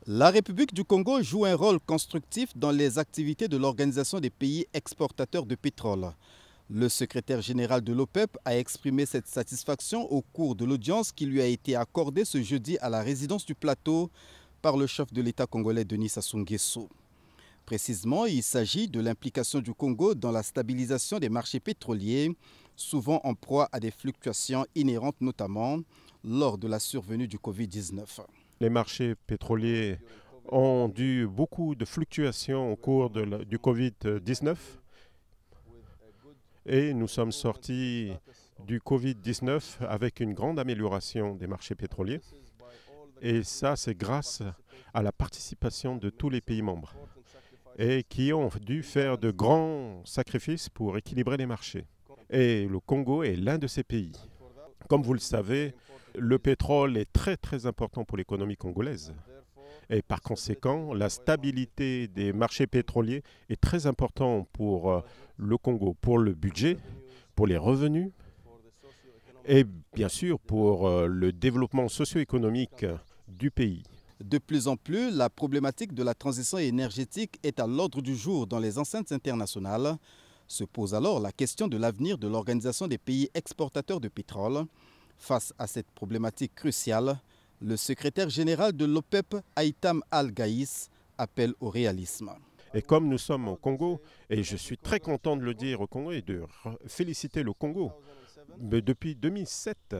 La République du Congo joue un rôle constructif dans les activités de l'Organisation des pays exportateurs de pétrole. Le secrétaire général de l'OPEP a exprimé cette satisfaction au cours de l'audience qui lui a été accordée ce jeudi à la résidence du plateau par le chef de l'État congolais Denis Sassou Nguesso. Précisément, il s'agit de l'implication du Congo dans la stabilisation des marchés pétroliers, souvent en proie à des fluctuations inhérentes notamment lors de la survenue du Covid-19. Les marchés pétroliers ont eu beaucoup de fluctuations au cours du Covid-19 et nous sommes sortis du Covid-19 avec une grande amélioration des marchés pétroliers. Et ça, c'est grâce à la participation de tous les pays membres et qui ont dû faire de grands sacrifices pour équilibrer les marchés. Et le Congo est l'un de ces pays. Comme vous le savez, le pétrole est très important pour l'économie congolaise. Et par conséquent, la stabilité des marchés pétroliers est très importante pour le Congo, pour le budget, pour les revenus et bien sûr pour le développement socio-économique du pays. De plus en plus, la problématique de la transition énergétique est à l'ordre du jour dans les enceintes internationales. Se pose alors la question de l'avenir de l'Organisation des pays exportateurs de pétrole. Face à cette problématique cruciale, le secrétaire général de l'OPEP, Haïtam Al-Gaïs, appelle au réalisme. Et comme nous sommes au Congo, et je suis très content de le dire au Congo et de féliciter le Congo, mais depuis 2007,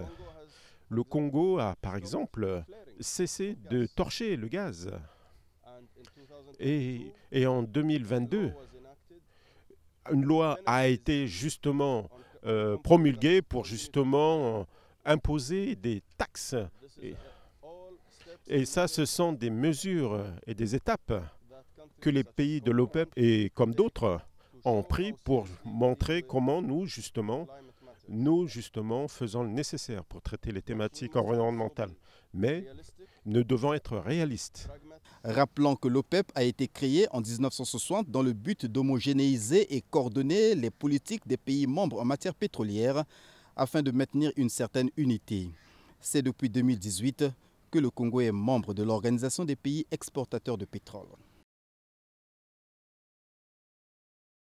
le Congo a par exemple cessé de torcher le gaz. Et en 2022, une loi a été justement promulguée pour justement imposer des taxes. Et ça, ce sont des mesures et des étapes que les pays de l'OPEP et comme d'autres ont pris pour montrer comment nous justement faisons le nécessaire pour traiter les thématiques environnementales. Mais nous devons être réalistes. Rappelons que l'OPEP a été créé en 1960 dans le but d'homogénéiser et coordonner les politiques des pays membres en matière pétrolière afin de maintenir une certaine unité. C'est depuis 2018 que le Congo est membre de l'Organisation des pays exportateurs de pétrole.